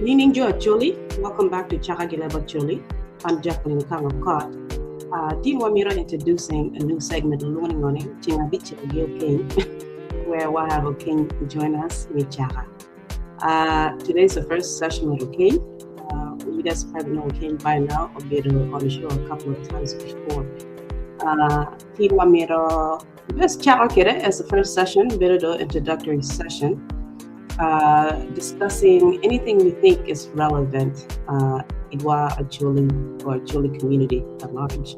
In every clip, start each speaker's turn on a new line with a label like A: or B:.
A: Meaning Joe Acholi, welcome back to Chaka Leb Acholi. I'm Jacqueline Kang of Cott. Team Wamira introducing a new segment, Learning on it, Ceng Abicel, Okeny, where we'll have Okeny join us with Chaka. Today's the first session with Okeny. You guys probably know Okeny by now, or been on the show a couple of times before. Team Wamira, best Chaka as the first session, bit of introductory session. Discussing anything we think is relevant Idwa Acholi or Acholi community at large.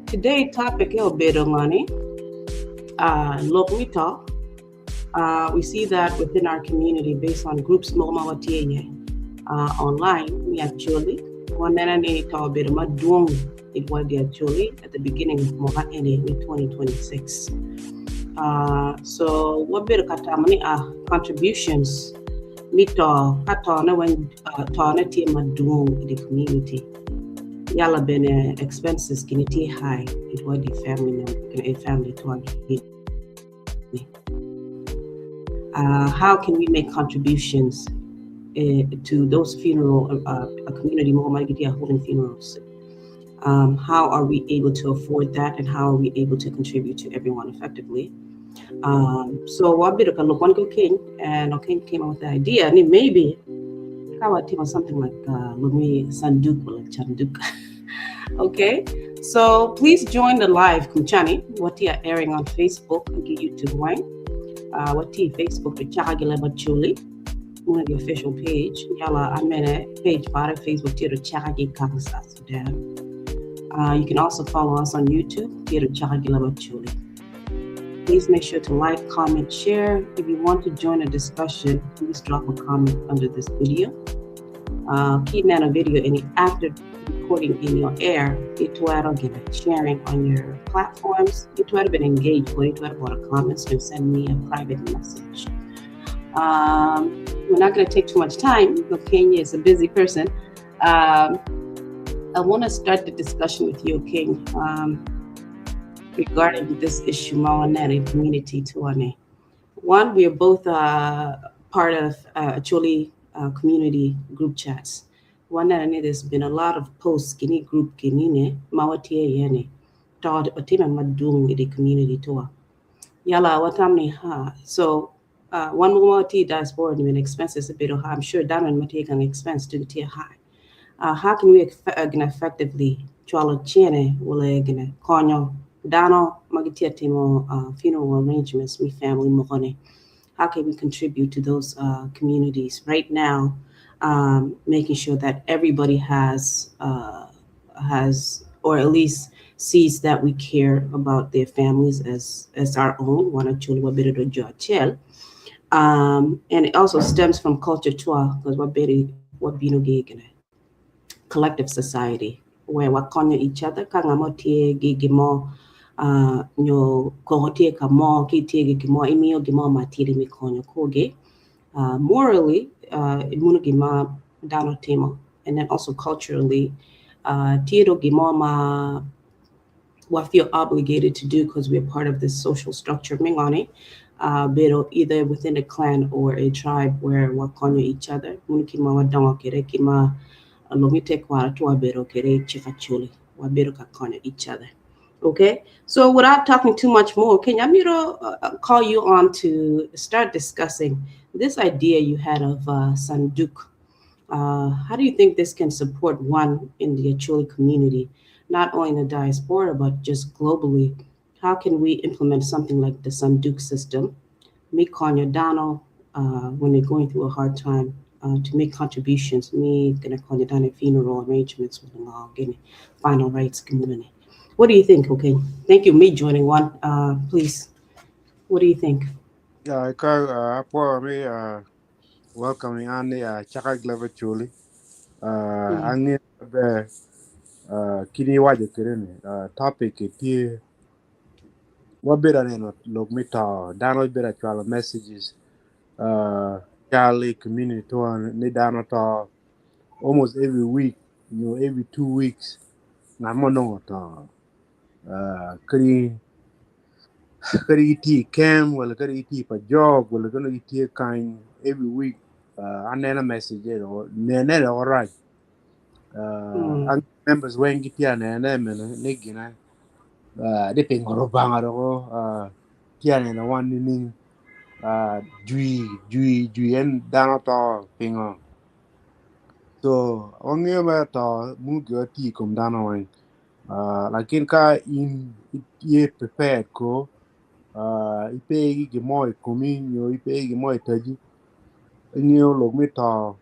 A: Today topic is bit on money. Look, we talk. We see that within our community, based on groups online, we actually one that talk a bit about doing it was actually at the beginning of Moha in 2026. So what bit of katamani contributions mito katana when tana team doing in the community. Yala bene expenses can it high it was the family to how can we make contributions to those funeral a community more holding funerals? How are we able to afford that, and how are we able to contribute to everyone effectively? So what bit of a look one Okeny, and Okeny came up with the idea, and maybe how about something like Sunduk or like Chanduk. Okay, so please join the live Kumchani, what you are airing on Facebook and YouTube, right? What you Facebook the Chaka Leb Acholi, one of the official page. Yala I'm in a page by Facebook to the Chaka Kansa Sudan. You can also follow us on YouTube, to Chaka Leb Acholi. Please make sure to like, comment, share. If you want to join a discussion, please drop a comment under this video. Keep a video any after recording in your air. It will get sharing on your platforms. It will be engaged with it will a comments and send me a private message. We're not going to take too much time. Okeny is a busy person. I want to start the discussion with you, Okeny. Regarding this issue, Mawaneri community tuane. One, we are both part of Acholi community group chats. One that there's been a lot of posts kini group kinine Mawatie yene taught otima madung in the community tour. Yala watamni ha. So one Mawati diaspora and expenses a bit of I'm sure down and take an expense to the tier high. How can we effectively chwalo chene wale gonna konyo Dano Magitia Timo funeral arrangements, me family Mohone. How can we contribute to those communities right now, making sure that everybody has or at least sees that we care about their families as our own, one or two and it also stems from culture too, because what collective society where we connect each other, kangamotie gigimo nyo kohotie kamo kitie gimo imio gimo matiri mikonyo koge morally imunugima dano temo, and then also culturally tiro gimo ma what feel obligated to do because we're part of this social structure mingani but either within a clan or a tribe where we konyo each other munukima wadongo kere kima lomite kwa tu wabero kere chikachuli wabero kakonyo each other. Okay, so without talking too much more, can Yamiro call you on to start discussing this idea you had of Sunduk? How do you think this can support one in the Acholi community, not only in the diaspora, but just globally? How can we implement something like the Sunduk system, make Konyadano when they're going through a hard time, to make contributions, me gonna Konyadano funeral arrangements with the final rights community? What do you think? Okay, thank you. Me joining one, please. What do you think?
B: Yeah, for me, welcoming Annie, Chaka Leb Acholi. Annie, the kini waje kirene topic iti what better than look me to download better actual messages. Charlie community to ni download to almost every week, every 2 weeks. Na mono to kari iti cam, well kari iti pa job, well kari iti kind every week. anena message or nene alright. Ang members when get ya nene nigina de pingoro bangaro tiane na one ni jui en dano to pingo. So onge ba to mugo ti kum dano wen. Lakin ka in ye prepared ko ipe gi mo kumi yo ipe gi mo taji nyo lo mi to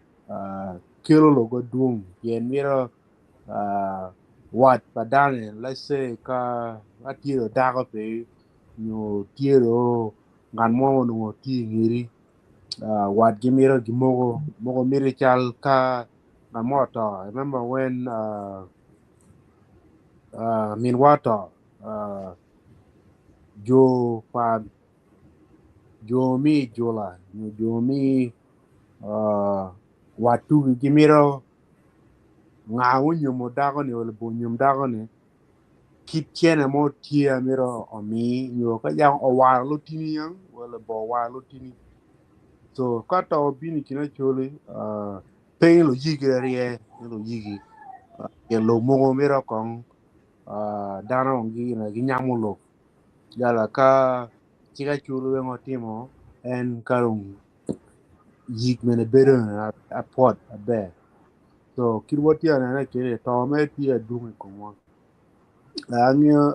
B: kilo lo go dung yen mira wat padane let's say ka atiro dago pe nyo tiro ngan mo no ti ngiri wat gi mira gi mogo mira chal ka ngan mo to I remember when min wato jo pa jo mi jola jo mi watu gi mira nga nyumo dago ni wala bo nyum dago ni kit chene mo tia miro o mi nyo ka yang o war lo tini yang wala bo war lo tini so ka to bini kina chole pe lo yigi rie lo yigi ye lo mo miro kong dana ngi na gi nyamulo yala ka chiga chulu ngo timo en karung yig mene bedo a pot a bear so kirwati ana kere to me tia dungi ko mo angyo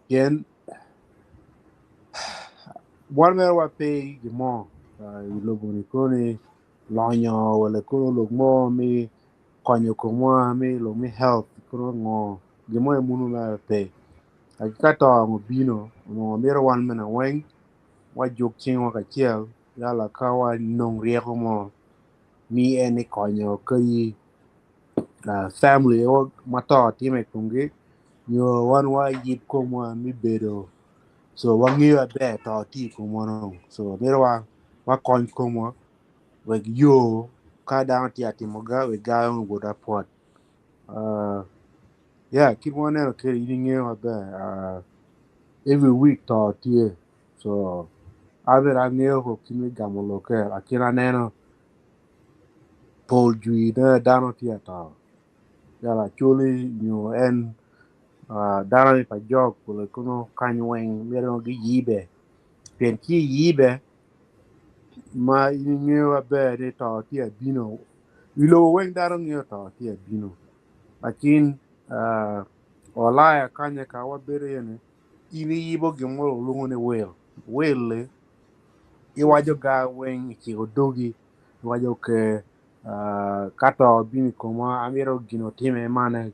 B: yen one man wa pay the more lo boni koni lonyo wala ko lo mo mi konyo ko mo mi lo mi health ko ngo the more munu na pay akata mo bino mo mero one man wen wa jok chin wa ka chiel yala ka wa nong rieko mo mi ene konyo kai family o mato time kungi yo one wa yip ko mo mi bedo so wangi a be to ti ko mo no so mero wa kon ko mo we yo ka down ti ati mo ga we ga on go da pot yeah keep one there okay you know be every week to ti so other than neo ko kimi ga mo lo ke akira neno pol ju da down ti ata ya la chuli you and dara ni pa jog ko le kuno kanwen mero gi yibe pen ki yibe ma inyo be de to ti bino ilo wen daro nyo to ti bino lakin ola ya kanya ka wa bere ne ini yibo gimo lungo ne wel i wajo ga wen ki odogi wajo ke kato bini koma amiro gino time mane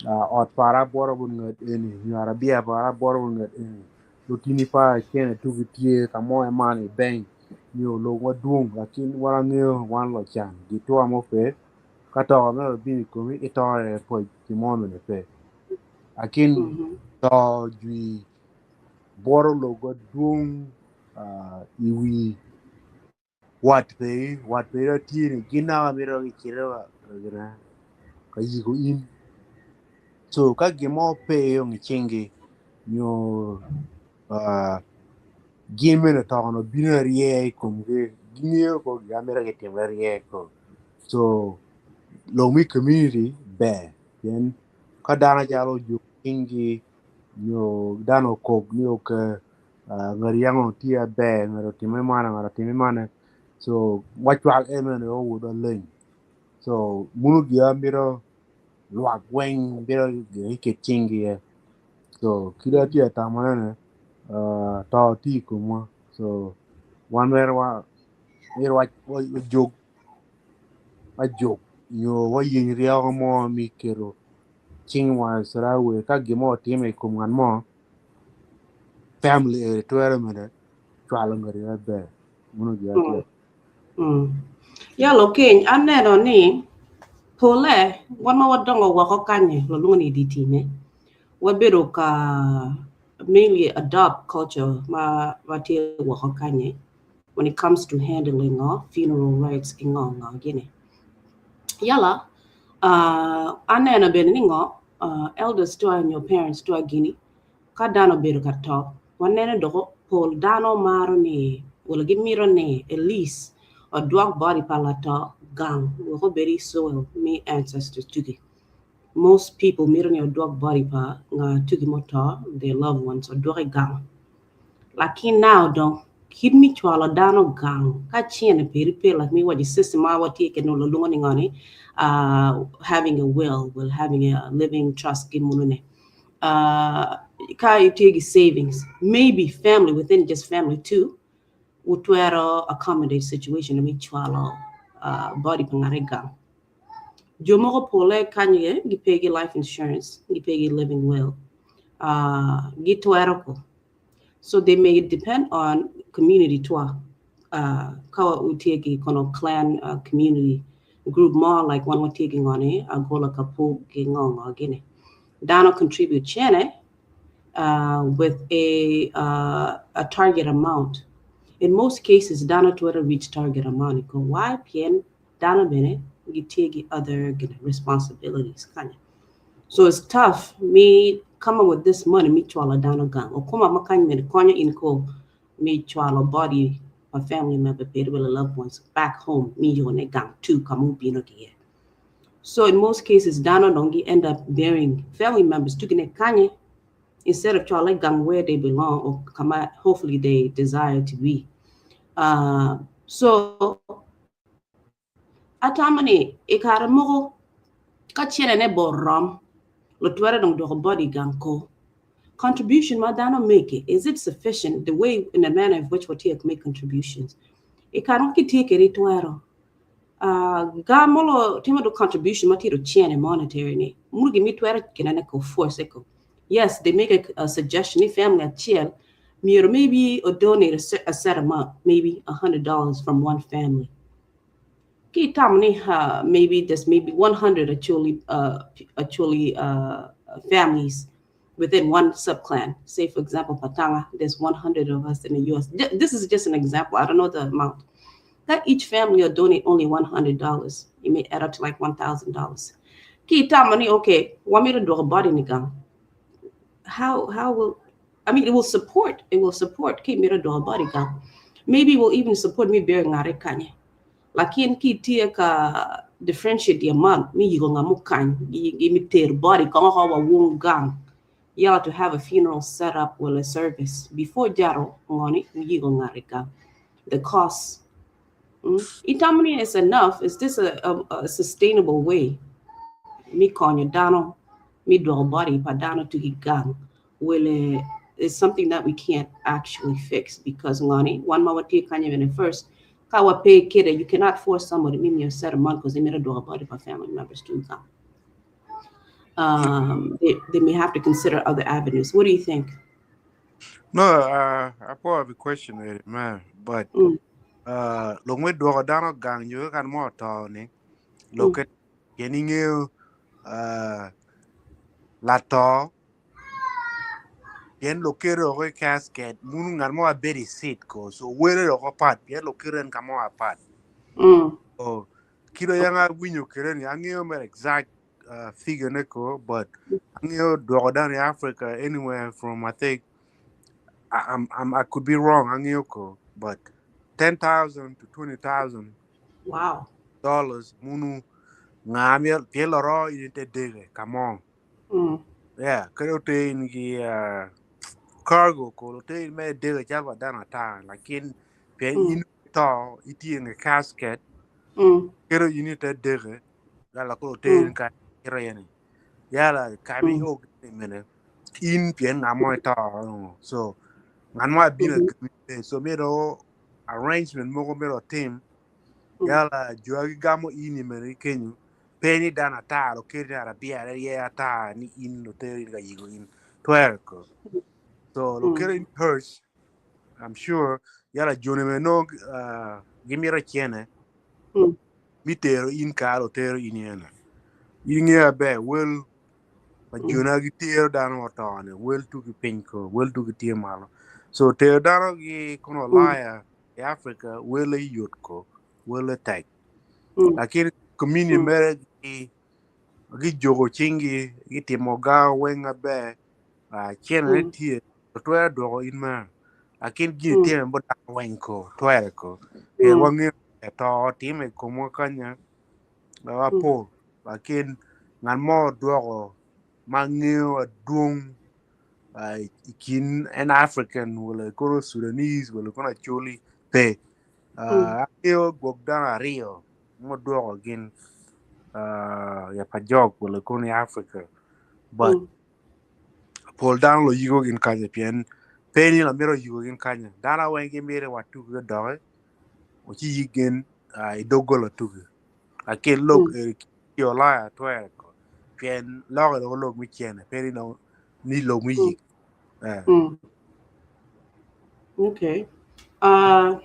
B: ot para boro bun ngat eni nyara bia para boro bun ngat eni lutini pa kene tugi tie kamo e mane bang nyo lo wadung lakin wala nyo wan lo chan gitu amo pe kato me bini komi ito e po timono ne pe akin to jui boro lo wadung iwi wat pe ra tini gina mero ikira gina kayigo in so ka gimo pe yung chingi nyo gime na tono binarie kumge ginyo ko gamera ke temerie ko so lomi community be then ka dana jalo ju chingi nyo dano ko nyo ke ngariango tia be ngaro time mana so wachwal emen o wudo len so munu gia miro luak weng miro ke chingi so kira tia tamana to ti kuma so one where wa jog yo wa yin ria mo mi kero ching wa sara we ka gimo time kum ngan mo family to era mena twala ngari be munu ya ti
A: ya lo ken anero ni pole wan ma wadongo wa ko kanye lo lungo ni ditine wa bero ka mainly adopt culture ma wati wa ko kanye when it comes to handling funeral rites ingonga gine yala anena ben ningo elders to and your parents to agini ka dano bedo ka to wanene do pol dano maro ni Well, give me at least a dog body palata gang. We go very soil me ancestors to most people mirror your dog body pa nga tugi motor their loved ones or dog gang. Lakin now don't kid me chwala dano gang ka chien peri pe like me what your system I what take no lulungoning on it having a will having a living trust gimunune ka you take savings maybe family within just family too would accommodate situation me chwala body pangare gang Jomo pole kanye gi pay life insurance gi pay living will gi tueroko so they may depend on community twa kawa utiegi kono clan community group more like one we're taking on it agola kapu gingong again dano contribute chene with a target amount in most cases dano to reach target amount ko why pien dano bene gitegi other responsibilities kanya so it's tough me coming with this money me chwala dano gang o kuma makanya me konya inko me chwala body a family member paid with loved ones back home me you ne gang too kamu bino kia so in most cases dano dongi end up bearing family members to gine kanye instead of chwala gang where they belong or kama hopefully they desire to be so atamani ikara mo ka chene ne borom lo twere dong do body gang ko contribution madana make it is it sufficient the way in the manner of which what you make contributions it can't take it to gamolo tema do contribution matiro chene monetary ne mugi mi twere kenane ko force ko yes they make a suggestion if family a chill maybe or donate a set amount maybe $100 from one family maybe there's maybe 100 actually families within one subclan. Say, for example, Patanga, there's 100 of us in the U.S. This is just an example. I don't know the amount. That each family will donate only $100. You may add up to like $1,000. Okay, want me to do a body nigga? How will it will support keep me to do a body gang. Maybe it will even support me bearing a rekanye. Lakin ki tia ka differentiate the amount me you gonna mukan give me tear body kama hawa wong gang yeah to have a funeral set up with a service before jaro ngoni you gonna reka the cost itamani is enough is this a sustainable way me konya dano me do body pa dano to gang will is something that we can't actually fix because ngani one more take kanya in first kawa pay kid you cannot force somebody to a set amount because they made a do about it for family members to come. They may have to consider other avenues. What do you think?
B: No, I probably have a question there, man. But long way do dano gang you can more tawny. Look at getting you lato yen lokero ko casket munu ngar mo aberi sit ko so were ko pat yen lokero en kamo apat oh kilo yanga winyo keren angyo mer exact figure neko but angyo do down in Africa anywhere from I think I could be wrong angyo ko but 10,000 to 20,000
A: Wow.
B: dollars munu ngamel pieloro inte dege come on yeah kero te in cargo ko te me de java dana ta lakin pe in to iti in a casket kero you need to de la ko te in ka rene yala ka mi o mene in pe na mo ta so ngan ma bina so me do arrangement mo me do team yala jogi gamo ini mene kenyu pe ni dana ta lo kiri arabia ya ta ni in no te ga yigo in twerko so lo kiri in hers I'm sure yala jone me no gimira chene mitero in karo tero in yana yinga be well ma jona gi tero dano otone well to ki pinko well to ki tiemalo so tero dano gi kono laya Africa well e yotko well e tag lakini community mere gi jogo chingi gi timo ga wenga be chene tie to do in ma akin gini tiene bo da wenko twere ko ke wangi to time como kanya la po akin ngan mo duogo mangio dung ikin an African wala kono Sudanese wala kono choli pe yo gogdana rio mo duogo gin ya pajok wala kono Africa but Paul down lo yigo gin kanya pien peni la mero yigo gin kanya dana wengi mere watu ga doge o ci yigen ay dogolo tugu akin log yo la twere ko pien log mi chene peni no ni log mi yig
A: Okay. Ana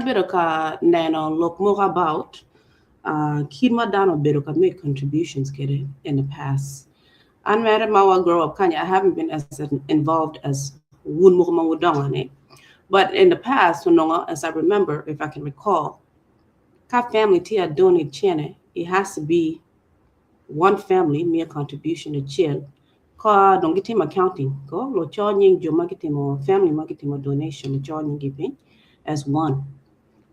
A: bit ka nano look more about Kidma Dano Beruka make contributions kid in the past. And married Mawa grow up Kanya, I haven't been as involved as Woon Mukama Wudong. But in the past, as I remember, if I can recall, Ka family tia donate chene, it has to be one family mere contribution to chill. Ka don't get him accounting. Go lo charging your marketing or family marketing or donation, charging giving as one.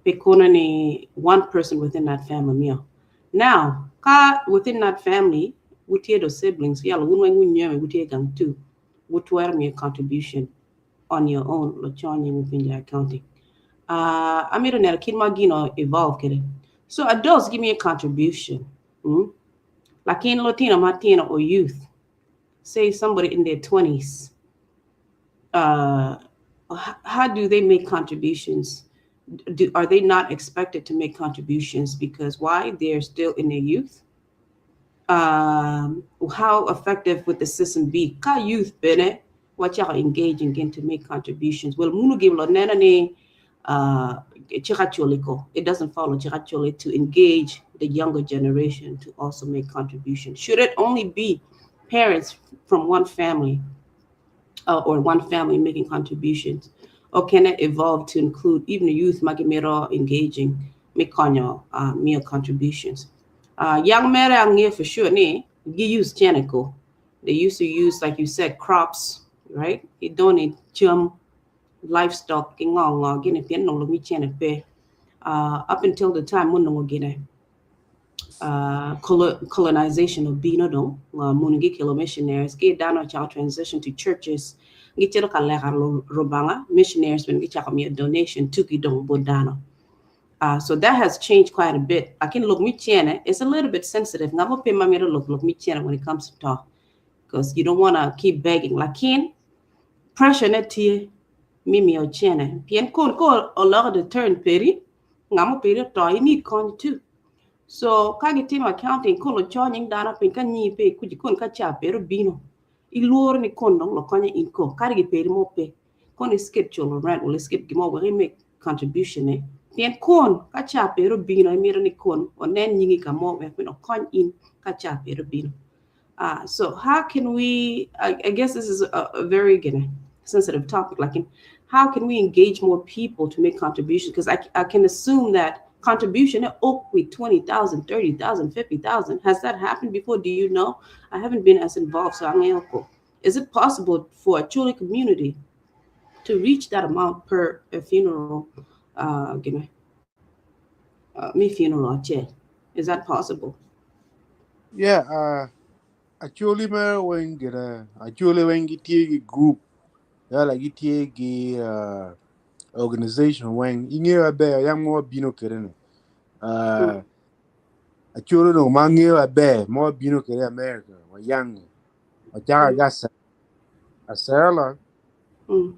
A: Pekonani one person within that family meal. Now, ka within that family, wutie those siblings, yalla wunweng wunyeme wutie gang too, would wear me a contribution on your own, lo charging within your accounting. I made an kid magino evolve kidding. So adults give me a contribution. Like in Latino, Martina, or youth, say somebody in their 20s, how do they make contributions? Are they not expected to make contributions because why? They're still in their youth? How effective would the system be? Ka youth bene, what y'all engaging in to make contributions? Well, munu give lo nena ne chiracholiko. It doesn't follow chiracholi to engage the younger generation to also make contributions. Should it only be parents from one family or one family making contributions? Or can it evolve to include even the youth magimero engaging making mere contributions? Young men are here for sure. You use Janico. They used to use, like you said, crops, right? You don't need chum, livestock, up until the time when colonization of Bino do mungi kilo missionaries get down a child transition to churches get to robanga missionaries when get a donation to gidong bodano. So that has changed quite a bit. I can look me channel. It's a little bit sensitive. I'm gonna pay my mirror look me channel when it comes to talk because you don't want to keep begging. Like kin pressure net here mimi or channel. Pien kon ko a lot of the turn peri. Ngamo peri to you need con too. So kagi team accounting ko lo charging dana pin kan ni pe ku kon ka cha pero bino. Ilur ni kon dong lo konya inko. Kari peri mo pe. Kon is skip cholo rent or skip gimo we make contribution eh. Tien kon kacha pero bino emiro ni kon onen nyingi kamo we no kon in kacha pero bino. So how can we? I guess this is a very again sensitive topic. Like, how can we engage more people to make contributions? Because I can assume that contribution at Oak with 20,000, 30,000, 50,000. Has that happened before? Do you know? I haven't been as involved, so I'm helpful. Is it possible for a Chole community to reach that amount per a funeral? Me funeral chair. Is that possible?
B: yeah actually me when get actually when get a group yeah like get a organization when in here be yang mo bino kere uh actually no mangi be mo bino kere America wa yang o jaga gasa asala o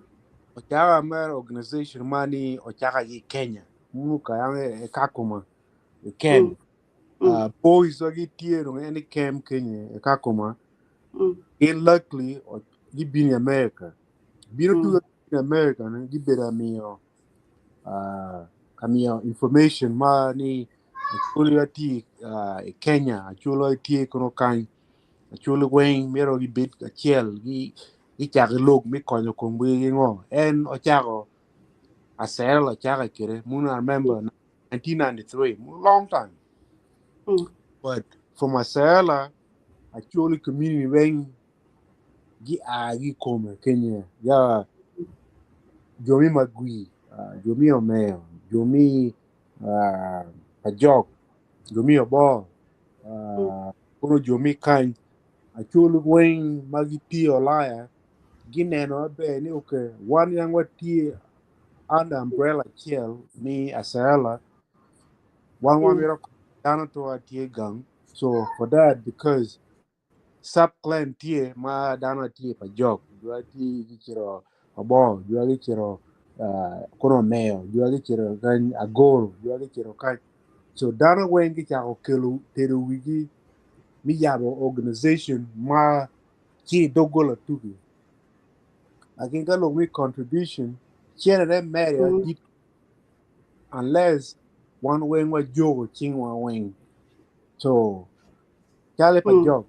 B: jaga mer organization mani o jaga yi Kenya mu ka yang kakuma ken boys o get no any camp Kenya kakuma in luckily or you be in America bino tu in America na you better me kamio information ma ni actually ati Kenya actually ati kono kan actually wen mero gi bit a chiel gi chak lok mi konyo kombe gi ngo en o chako a sel o chaka kere muna remember 1993 long time but for myself actually community wen gi a gi kome Kenya ya Jomi Magui, Jomi Omeo, Jomi Pajok, Jomi Obo, Kono Jomi Kany, Achulu Wayne Magiti Olaya, Gineno Be ni okay, one young what tea under umbrella chill, me Asala, one miracle down to a tea gang. So for that, because sub clan tie ma dano tie pa jok jua ti gichiro abo jua gichiro kono meo jua gichiro gan agol jua gichiro kan so dano wen gicha okelo teru wigi mi yabo organization ma chi dogola tugi akin ka lo mi contribution chene de meria dit unless one wen wa jogo ching one wen so chale pa jok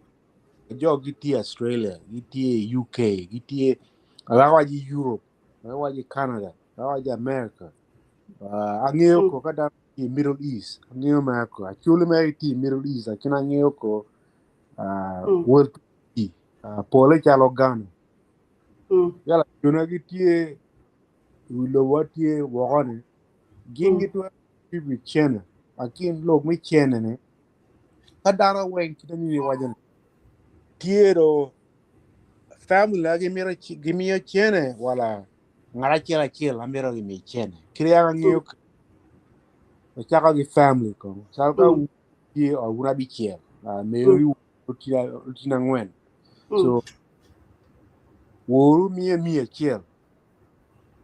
B: jo gitie Australia, gitie UK, gitie alawaji Europe, alawaji Canada, alawaji America. Ang'eyo ko kada Middle East, ang'eyo America. Achule me ti Middle East, akina ang'eyo ko World T. Pole chalo Ghana. Yala jona gitie wilo watie wogone. Gingi to bibi chene. Akin log mi chene ne. Kadara wen kita ni wajan. Tiero family la gimio chene wala ngara chela amiro gimi chene kriya ngio chaka gi family ko salka uti o ura bi chel meri utina ngwen so woru mie chel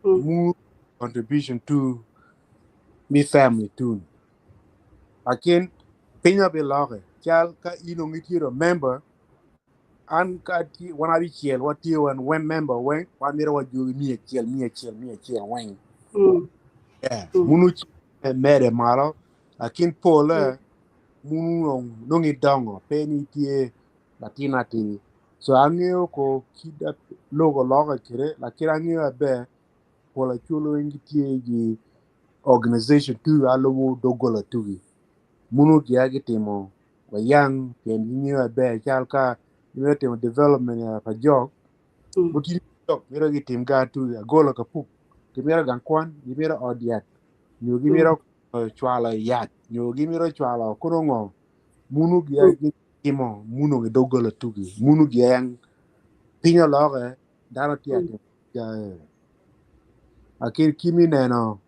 B: mu contribution to mi family too akin pinya be lage chal ka ino ngitiro member an ka ti wana bi chel wati when member when miro wa ju mie chel wen yeah, munu mere malo akin pole munu nongi dongo peni tie latina ti so angeo ko kida logo logo kire la kira angeo be pola chulo ingi tie gi organization tu alo dogola tu munu kia timo wa yang pen ngeo be chalka timo development ya pa jog buti jog mira gi tim ga tu gola ka pup kimira gan kwan kimira odiat nyo gimiro chwala yat nyo gimiro chwala korongo munu gia gimo munu ge dogola tugi munu yang pinyo loge dano tiate ja akir kimi neno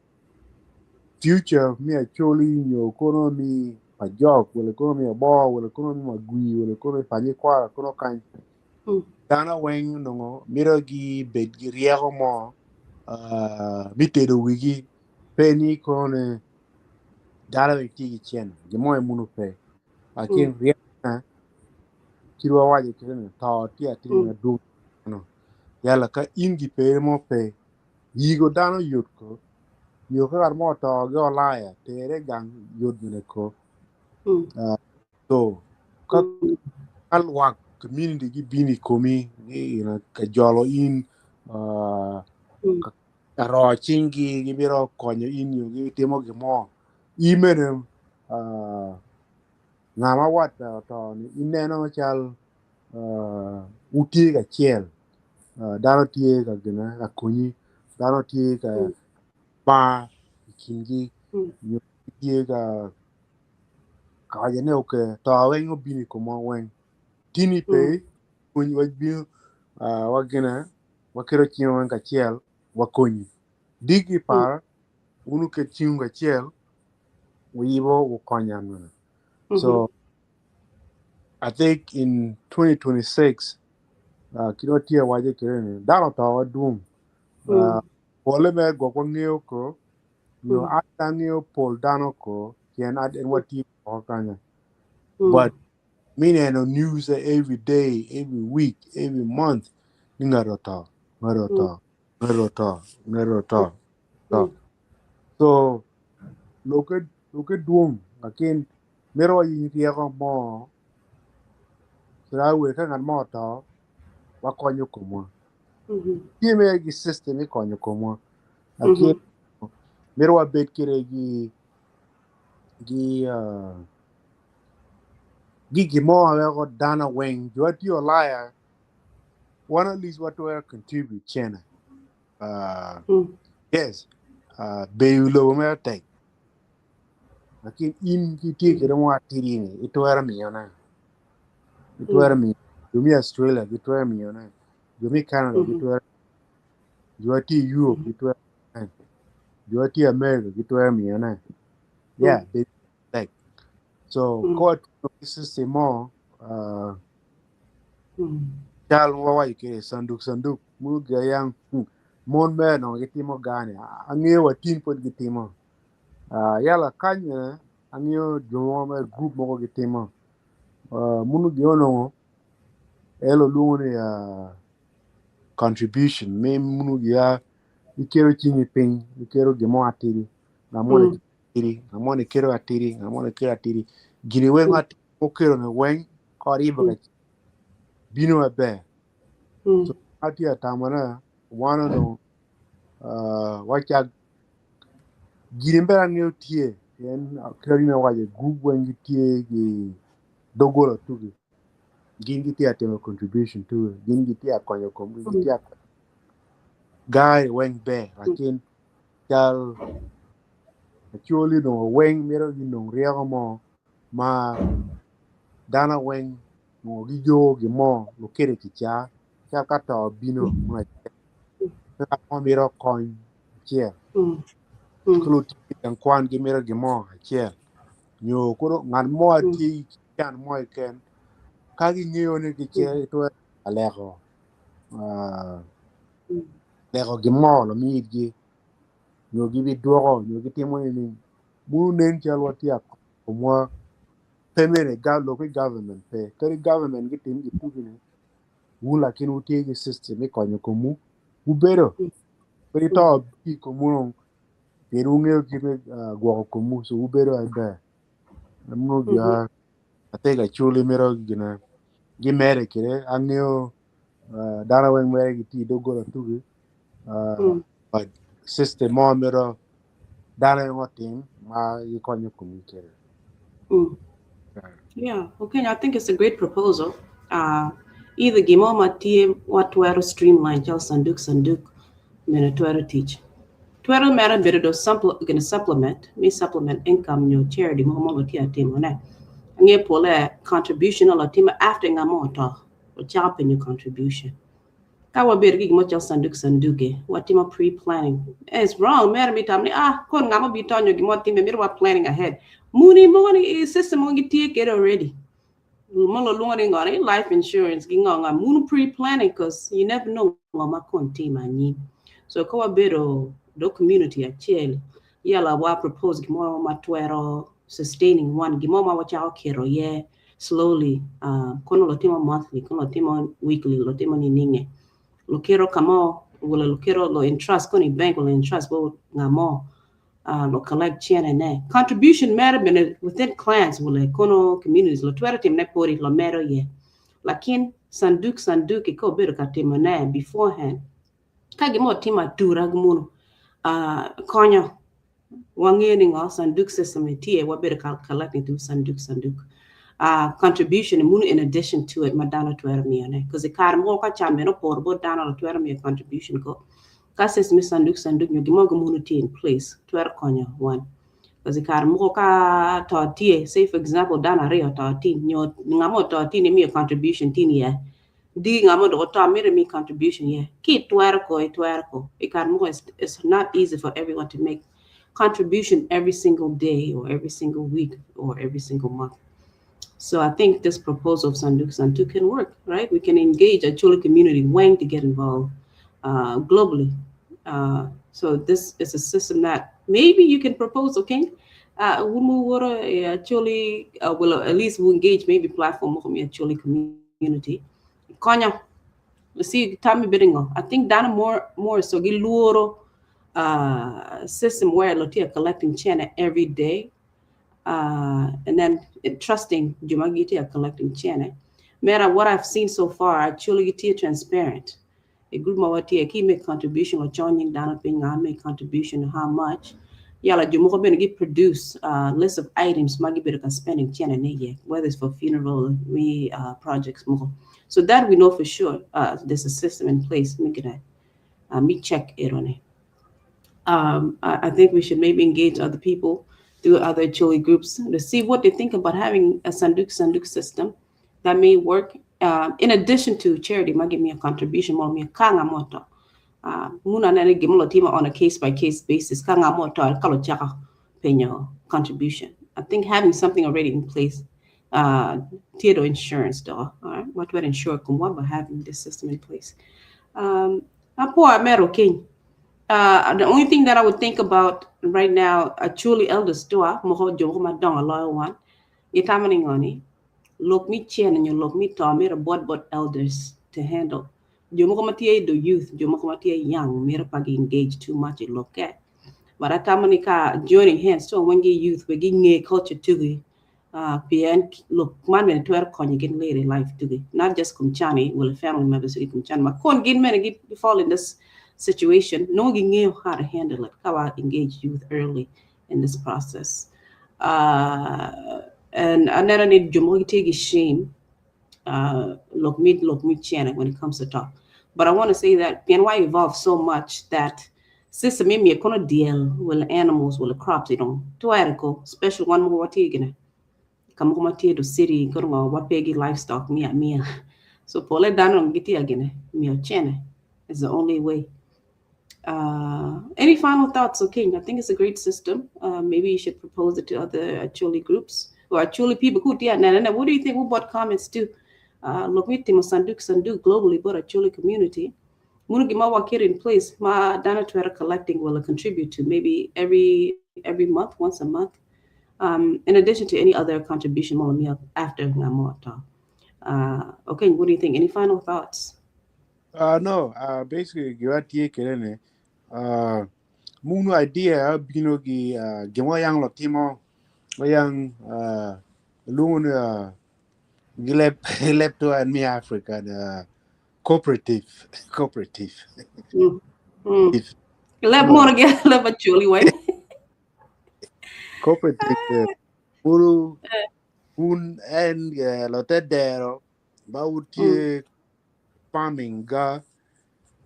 B: future mi acholi nyo kono mi pajok wala kono mi abo wala kono mi magui wala kono panyi kwa kono kan dano weng nongo miro gi bed gi riego mo mitedo wigi peni kono dala be tigi chen jemo e munu pe akin riana kirwa waje kirene ta ti ati na du no yala ka ingi pe mo pe yigo dano yutko yo ka mo to go laya tere gang yud ne ko so ka al wa community gi bini komi ina ka jolo in ka ro chingi gi biro konyo in yo gi timo gi mo imene ngama wat to ineno chal utie ga chiel dano tie ga gina akunyi dano tie ga ba kingi yo tie ga kaje ne oke to awen obini ko mo wen tini pe kunyi wa bi wa gina wa kero chiel ga chiel wa kunyi digi par unu ke chiel ga chiel wibo wo konyan so I think in 2026 kino tia waje kirene dano tawa dum pole me go ko ngeo ko no atangeo pol dano ko ken ad en wati ko kanya but mine no news every day every week every month ngarota ngarota so look at dum akin mero yi riego mo sira we kan mo to wa konyo ko mo time gi system konyo ko mo akin mero wa bet kire gi mo wa dana weng joti olaya one at least what to contribute chena Yes. Be low me take. Lakin in kiti kira mo atiri ni. Ito era mi yana. Ito era mi. Jumi Australia. Ito era mi yana. Jumi Canada. Ito era. Juati Europe. Ito era. Juati America. Ito era mi yana. Yeah. Be like. So court system mo. Chal wawa ike sanduk mu gayang mon me no gitimo gane angyo watin pod gitimo yala kanya angyo jomo me group mo gitimo munu gyono elo lungone contribution me munu ya ikero chinyi ping ikero gemo atiri ngamone atiri ngamone kero atiri ngamone kero atiri gini wen atiri okero ne wen kori baga bino abe so atia tamana wana no wacha girimbe ang'eyo tie en kirina waje group when tie gi dogolo tugi gin gi tie atimo contribution to gin gi tie akonyo kom gi tie guy weng be lakin chal actually no weng mero gi no riego mo ma dana weng no gi jo gi mo lo kere ki cha kato bino ma ka mero kon che kulu yang kwan gi mero gi mo che nyo kuro ngan mo ti kan mo ken ka gi nyo ne ki che to alego lego gi mo lo mi gi nyo gi bi doro nyo gi timo ni bu nen chal wati ak ko mo temene ga lo ki government pe kari government gi tim gi tugi ne wula kin uti gi system ko nyo ko mu u bero pero to bi ko mu pero nge gi go ko mu so u bero ai ba mo ga atega chuli mero gina gi mere kire angyo dara wen mere gi ti dogo la tugi but system mo mero dara ngo tim ma yi konyo kumikere
A: Yeah, okay. I think it's a great proposal. Either gimo mati what to streamline just sanduk mina to teach. Twelve matter bit of gonna supplement me supplement income your charity mo mati team on that. Nge pole contribution or team after ngamoto or chop in your contribution. Kawa bir gig mo just sanduke. What team pre-planning? It's wrong. Matter me tamni kon ngamo bitonyo gimo team me what planning ahead. Muni system mo get it already. Malo luaring on life insurance ginga moon pre-planning because you never know ngama kon team ani. So kawa bero do community actually yala wa propose gimo matwero sustaining one gimo ma wacha kero yeah slowly kono lo timo monthly kono lo timo weekly lo timo ni ninge lo kero kamo wala lo kero lo entrust koni bank lo entrust bo ngamo lo collect chene ne contribution matter been within clans wala kono communities lo twera tim ne pori lo mero ye lakin sanduk ko bero ka tim ne beforehand kagi mo tima dura gumuno konyo wangeni ngo sanduk system tie wa bero collecting through sanduk contribution mun in addition to it madana twera mione because the kar mo ka chambe no porbo dana twera mi contribution ko kases mi sanduk nyo gimo gumuno tie in place twera konyo one because the kar mo ka to tie say for example dana rio to tie nyo ngamo to tie ni mi contribution tie ni di ngamo do to mi contribution ki twera ko e kar mo it's not easy for everyone to make contribution every single day or every single week or every single month. So I think this proposal of Sunduk can work, right? We can engage a Chula community wing to get involved globally. So this is a system that maybe you can propose, okay? Wumu wara actually will at least will engage maybe platform from a Chula community. Konya, let's see, Tommy Biddingo. I think Dana more so giluro system where Lotia collecting chana every day and then trusting Jumagiti are collecting chene. Mera, what I've seen so far, actually get transparent. A group mawati a key make contribution or joining down up in make contribution how much. Yala Jumuko been get produce list of items magi bit of spending chene whether it's for funeral me projects more. So that we know for sure there's a system in place. Make it me check it on it. I think we should maybe engage other people through other Acholi groups to see what they think about having a Sunduk system that may work. In addition to charity, might give me a contribution more me kanga moto. Muna na gimulo tima on a case by case basis. Kanga moto kalo chaka penyo contribution. I think having something already in place, theater insurance though. All right, what would insure kumwa by having this system in place. Apo amero Okeny. The only thing that I would think about right now, a truly elder store, moho jogo ma dong a loyal one. Yetamaning oni. Look me chen and you look me tom, made a board elders to handle. Jomokomatia the youth, Jomokomatia young, made pagi engaged too much it look at. But at Tamanika joining hands to when you youth, we getting a culture to the PN look man and 12 con you getting later in life to the not just Kumchani, well, a family members who Kumchan. My con get men get fall in this situation, knowing how to handle it, how I engage youth early in this process. And another need Jomogi take shame, look me channel when it comes to talk. But I want to say that PNY evolved so much that system made me a kind deal with animals, with the crops, to article, special one more what you come home to city, go to what peggy livestock, me. So pull it down on get again, me channel is the only way. Any final thoughts, okay? I think it's a great system. Maybe you should propose it to other Acholi groups or Acholi people. What do you think? What about comments too? Look, we team Sunduk globally, but Acholi community. Munu gima wakir in place. Ma dana tuera collecting will contribute to maybe every month, once a month. In addition to any other contribution, after Namota. Okay, what do you think? Any final thoughts?
B: No, basically, you are taking munu idea, binogi, gemo yang lo timo, yang, lungun, gilep, to and me Africa, cooperative,
A: Mm. Mm.
B: if,
A: Leb more again, Leb Acholi, wait.
B: cooperative, munu, un, and, lote dero, ba
A: Mm.
B: utie, farming, ga,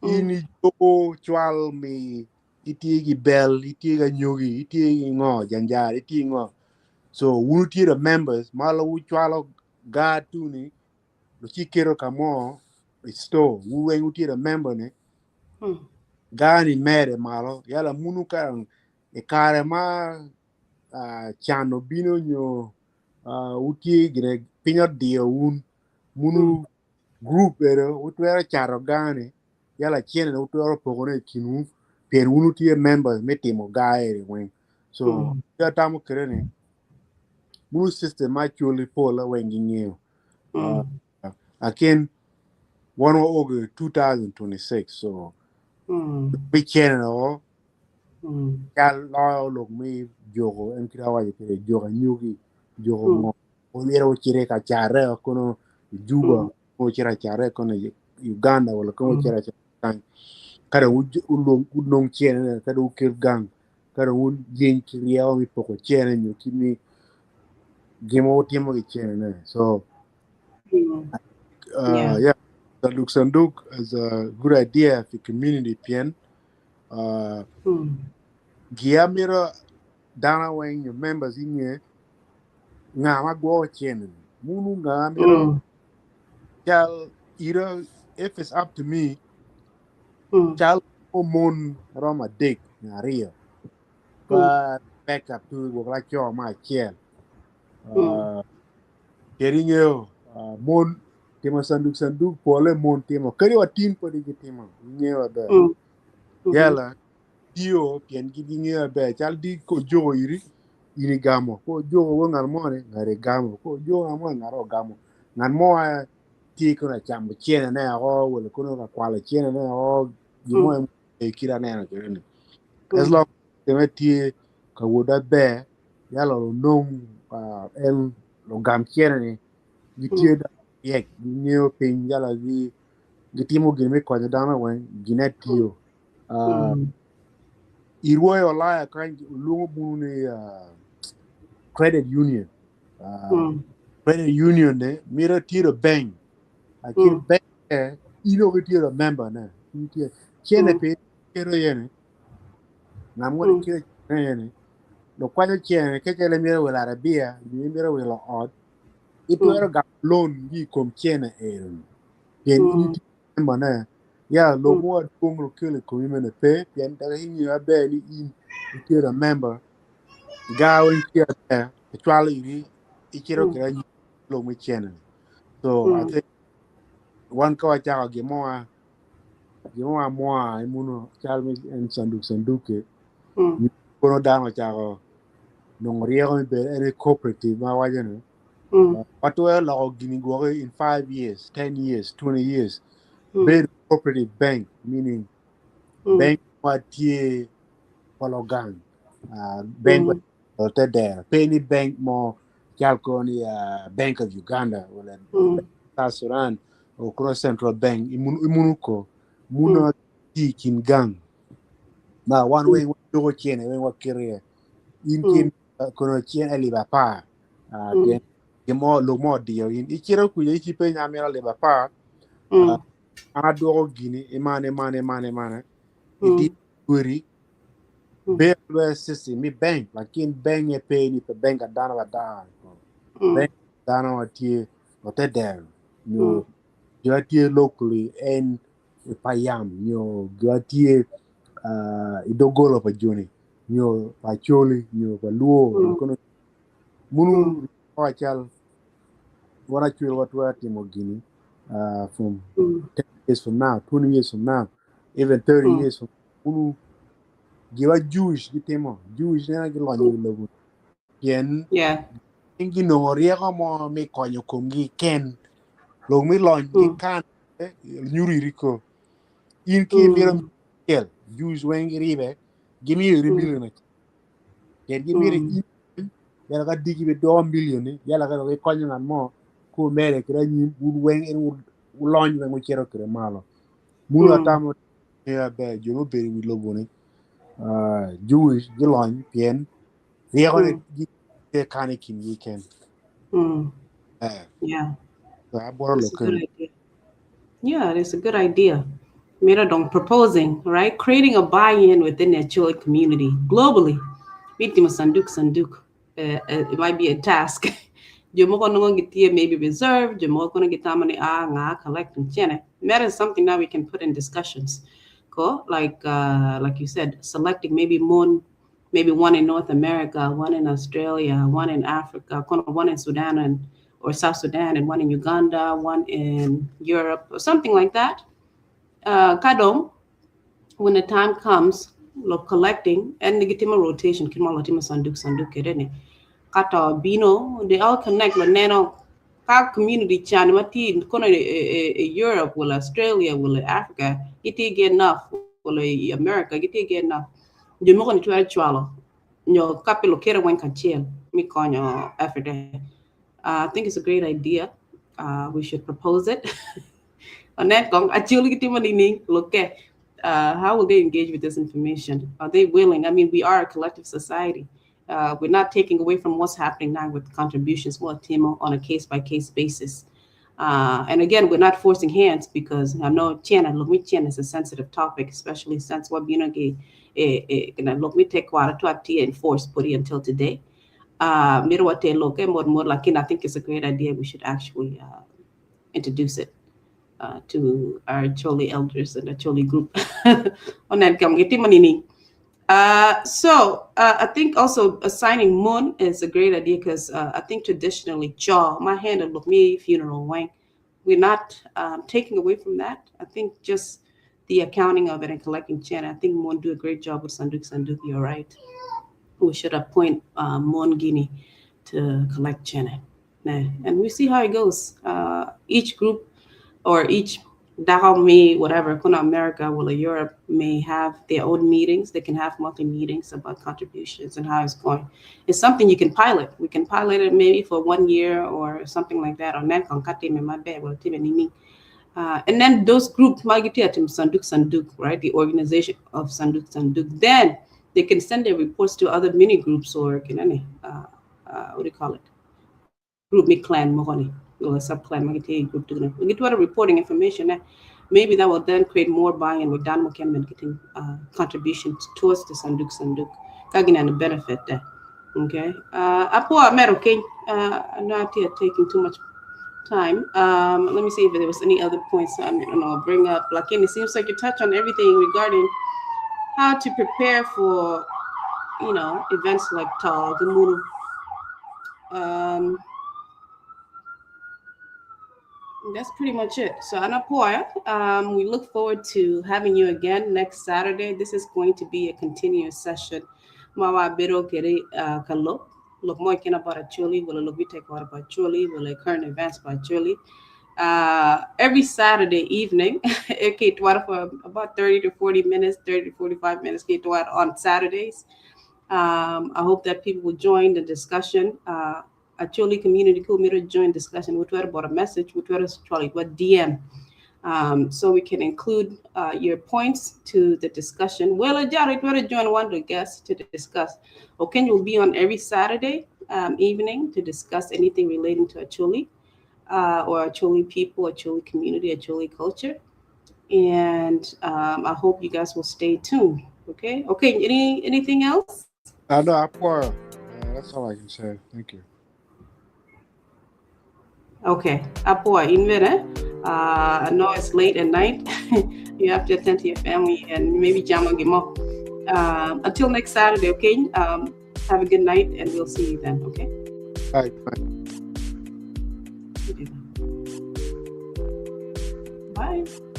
A: Mm.
B: ini jo, chwal me, itiegi bell, itiega nyogi, itiegi ngo, janjar, itiegi ngo. So we the members, malo we chwalo God tuni, lo chikero kamo, store. We the member ne,
A: Mm.
B: gani mere malo, yala munu karang, e kare ma chano bino nyo, uti gine pinyot dio
A: Mm.
B: munu group ero, utwera charo gani, yala chene utwera pogone kinu, per unu tie members, metimo gae wen. So,
A: Mm.
B: ya tamu kerene, munu system actually pola wengi new.
A: Mm.
B: Again, 1 August 2026. So
A: Mm.
B: we can all
A: Mm.
B: cal law look me jogo and kirawa yake joga nyugi jogo
A: Mm.
B: mo onera ochire ka chare kono Juba
A: Mm.
B: o chira chare kono Uganda wala kono
A: Mm.
B: chira chare kada unong chene kada ukir gang kada un yen kiriya mi poko chene nyu kimi gemo timo ki chene so
A: Mm. Yeah.
B: yeah, the Luxembourg is a good idea for community pen. Uh,
A: Mm.
B: Giamira Dana when your members in here, Nama go chen. Munu Gamira,
A: Mm.
B: shall either if it's up to me,
A: Mm.
B: shall mon Roma dick, Naria.
A: Mm.
B: But back up to work like your my chair.
A: Mm.
B: Uh, Getting you, mon. Tema sanduk pole mon tema kari wa tin po di tema nyewa da
A: Mm. Mhm.
B: yala dio pien gidi ngewa be chal di ko jogo iri ini gamo ko jogo wo ngal mo ne ngare gamo ko jogo mo ngaro gamo ngan mo ti ko na cham chiene ne o wala ko na kwala chiene ne o gi
A: Mm.
B: mo e kira ne na kene as
A: Mm.
B: long te meti ka woda be yala lo nom el lo gam chiene ne gi
A: Mm.
B: tie da ye nyeo pin yala gi timo gi me ko da na wen gi ne tio
A: Mm.
B: Irwoyo Olaya kind lungo bune credit union. Uh,
A: Mm.
B: credit union ne mira tira bank. Akin
A: Mm.
B: bank ino ke tira member na. Chene
A: Mm.
B: pe kero yene. na mo de kire ne no kwanya chene ke le mira wala arabia ni mira wala od itu era ga loan gi kom chene yen inti mana ya lo mo kum lo kile ko yimene pe yen da hinyi abe ni in ikira member ga wen kia twali ni ikiro kira lo mo chene so I think one ko cha ga mo imuno chalmi en sanduke ni kono dano cha go no riego be any cooperative ma wajene what will law gini go in 5 years 10 years 20 years be cooperative bank meaning bank what ye pologang bank what there penny bank more Chalconi Bank of Uganda or South Sudan or Cross Central Bank imunuko muna ti kingang na one way do chene when what career in kin kono chien eliba pa bien ke mo lo mo dio in ikira ku ye chi pe nya mera liba pa ana do gini imane idi query be system mi bank lakin bank e pe ni pe bank adana la da bank dana wa tie o te der no yo tie locally en payam yo yo tie idogolo pa joni yo pa choli yo pa luo in kono munu wachal wana chwe watu wa timo gini from 10 years from now 20 years from now even 30 years from munu giwa Jewish gitemo Jewish na gilonyo lobu yen ingi no rieko mo mi konyo kumgi ken lo mi lon gi kan nyuri riko in ki mira kel Jewish wen ribe gimi rimilo na ken gimi yala ka digi be 2 million yala ka ko konyo nan mo ko mere kra ni bul wen en lon wen mo chero kre malo mulu atamo ya be jono be wi loboni Jewish gilon pien rieko ne gi kan kin weekend
A: Yeah,
B: so I bought a
A: that's a good
B: local
A: idea. Yeah, it's a good idea. Miradong proposing, right? Creating a buy-in within the Choi community globally. Meeting with Sunduk. It might be a task. Jomo kono gitie maybe reserved. Jomo kono gitamani nga collect and chene. That is something that we can put in discussions. Cool. Like you said, selecting maybe one in North America, one in Australia, one in Africa, one in Sudan or South Sudan, and one in Uganda, one in Europe, or something like that. Kadom, when the time comes, collecting and the gitima rotation, kimalatima sanduk kerene. Kata bino, they all connect with nano community chan mati kono Europe, will Australia, will Africa, iti get enough, will America, iti get enough. Jumo kono tuwa chwalo. Nyo kapilo kera wen kanchiel, mi konyo effort. I think it's a great idea. We should propose it. On that, actually, look at how will they engage with this information? Are they willing? I mean, we are a collective society. We're not taking away from what's happening now with contributions, more Timo on a case by case basis. And again, we're not forcing hands because I know China is a sensitive topic, especially since what look me take quite to enforce put until today. Mirwate loke more like I think it's a great idea. We should actually introduce it to our Choli elders and the Choli group. On that manini. I think also assigning Moon is a great idea because I think traditionally Jaw, my hand and look me funeral wang, we're not taking away from that. I think just the accounting of it and collecting Chen. I think Moon do a great job with Sunduk. You're right. We should appoint Moon Guinea to collect Chen. And we see how it goes. Each group or each Dahomey, whatever, Kuna America, will Europe may have their own meetings. They can have monthly meetings about contributions and how it's going. It's something you can pilot. We can pilot it maybe for 1 year or something like that. Or and then those groups, Sunduk, right? The organization of Sunduk. Then they can send their reports to other mini groups or what do you call it? Group me clan mohoni or sub clan magite group to get what reporting information maybe that will then create more buy-in with Dan McKenman getting contributions towards the Sunduk. Kagin and the benefit there. Okay. Apo American, I'm not here taking too much time. Let me see if there was any other points I'll bring up. Like, it seems like you touched on everything regarding how to prepare for, events like Gemunu. That's pretty much it. So, Anapoya, we look forward to having you again next Saturday. This is going to be a continuous session. Mawa biro kere kalo. Look more about Acholi. Will look we take what about Acholi. Will current events by Acholi. Every Saturday evening, it for about 30 to 40 minutes, 30 to 45 minutes on Saturdays. I hope that people will join the discussion. Actually, community committee join discussion. We try about a message. We try to what DM, so we can include your points to the discussion. Well, I try to join one of the guests to discuss. Okeny will be on every Saturday evening to discuss anything relating to Acholi or Acholi people, Acholi community, Acholi culture. And I hope you guys will stay tuned. Okay. Okay. Anything else?
B: No, Apo. That's all I can say. Thank you.
A: Okay. Apo, I know it's late at night. You have to attend to your family and maybe Jama Gimo. Until next Saturday, okay? Have a good night and we'll see you then, okay?
B: All right. Bye.
A: Okay. Bye.